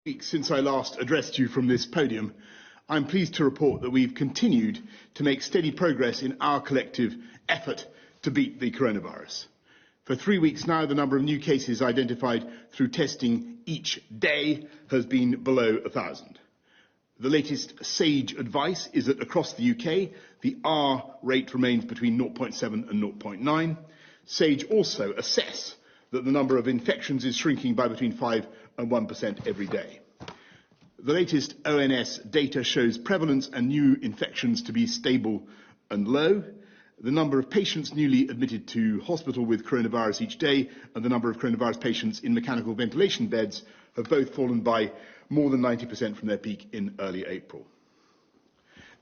Weeks since I last addressed you from this podium, I'm pleased to report that we've continued to make steady progress in our collective effort to beat the coronavirus. For 3 weeks now, the number of new cases identified through testing each day has been below 1,000. The latest SAGE advice is that across the UK, the R rate remains between 0.7 and 0.9. SAGE also assess that the number of infections is shrinking by between 5 and 1% every day. The latest ONS data shows prevalence and new infections to be stable and low. The number of patients newly admitted to hospital with coronavirus each day and the number of coronavirus patients in mechanical ventilation beds have both fallen by more than 90% from their peak in early April.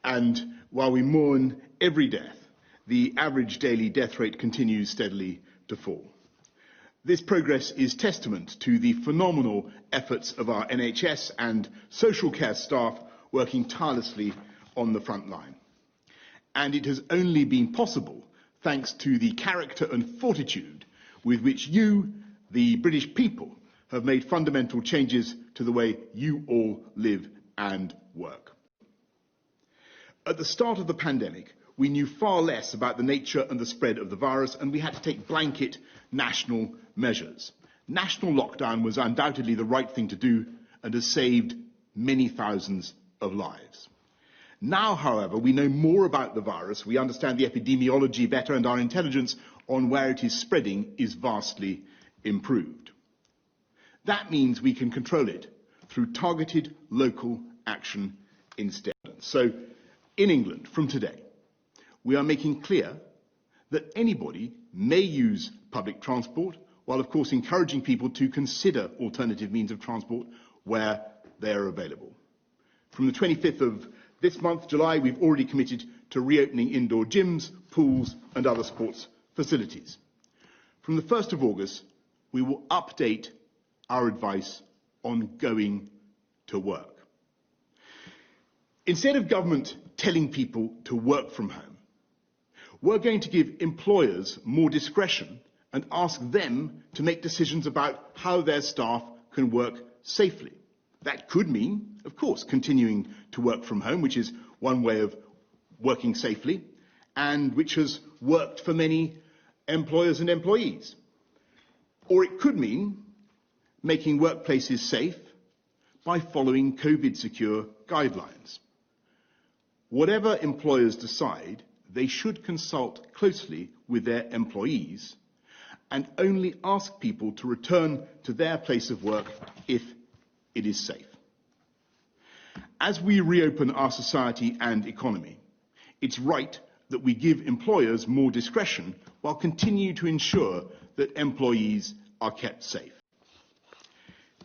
And while we mourn every death, the average daily death rate continues steadily to fall. This progress is testament to the phenomenal efforts of our NHS and social care staff working tirelessly on the front line. And it has only been possible thanks to the character and fortitude with which you, the British people, have made fundamental changes to the way you all live and work. At the start of the pandemic, we knew far less about the nature and the spread of the virus, and we had to take blanket national measures. National lockdown was undoubtedly the right thing to do and has saved many thousands of lives. Now, however, we know more about the virus, we understand the epidemiology better, and our intelligence on where it is spreading is vastly improved. That means we can control it through targeted local action instead. So, in England, from today, we are making clear that anybody may use public transport, while of course encouraging people to consider alternative means of transport where they are available. From the 25th of this month, July, we've already committed to reopening indoor gyms, pools and other sports facilities. From the 1st of August, we will update our advice on going to work. Instead of government telling people to work from home, we're going to give employers more discretion and ask them to make decisions about how their staff can work safely. That could mean, of course, continuing to work from home, which is one way of working safely, and which has worked for many employers and employees. Or it could mean making workplaces safe by following COVID-secure guidelines. Whatever employers decide, they should consult closely with their employees and only ask people to return to their place of work if it is safe. As we reopen our society and economy, it's right that we give employers more discretion while continuing to ensure that employees are kept safe.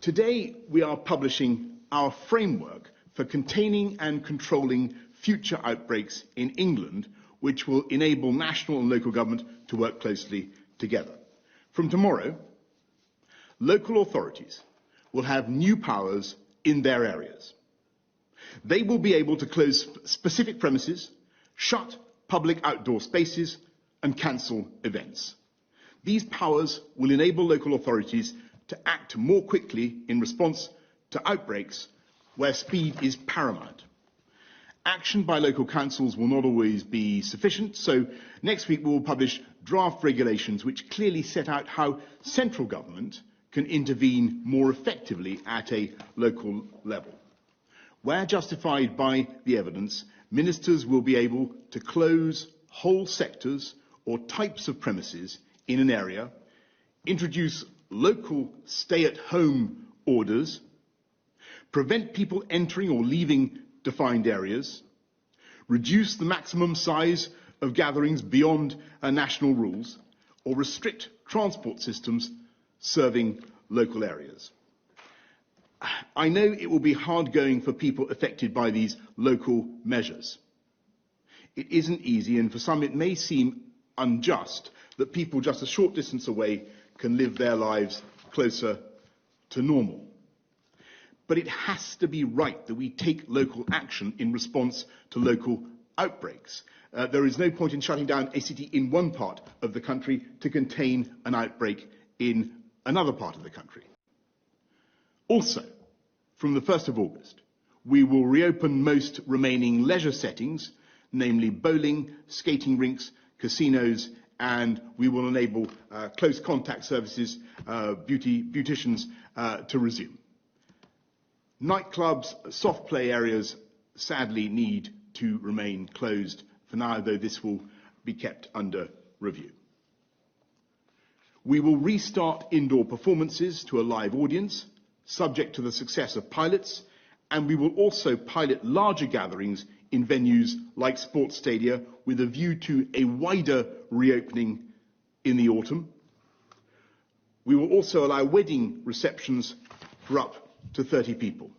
Today, we are publishing our framework for containing and controlling future outbreaks in England, which will enable national and local government to work closely together. From tomorrow, local authorities will have new powers in their areas. They will be able to close specific premises, shut public outdoor spaces, and cancel events. These powers will enable local authorities to act more quickly in response to outbreaks where speed is paramount. Action by local councils will not always be sufficient, so next week we will publish draft regulations which clearly set out how central government can intervene more effectively at a local level. Where justified by the evidence, ministers will be able to close whole sectors or types of premises in an area, introduce local stay-at-home orders, prevent people entering or leaving defined areas, reduce the maximum size of gatherings beyond national rules, or restrict transport systems serving local areas. I know it will be hard going for people affected by these local measures. It isn't easy, and for some it may seem unjust that people just a short distance away can live their lives closer to normal. But it has to be right that we take local action in response to local outbreaks. There is no point in shutting down a city in one part of the country to contain an outbreak in another part of the country. Also, From the 1st of August, we will reopen most remaining leisure settings, namely bowling, skating rinks, casinos, and we will enable close contact services, beauticians to resume. Nightclubs, soft play areas sadly need to remain closed for now, though this will be kept under review. We will restart indoor performances to a live audience, subject to the success of pilots, and we will also pilot larger gatherings in venues like sports stadia with a view to a wider reopening in the autumn. We will also allow wedding receptions for up to 30 people.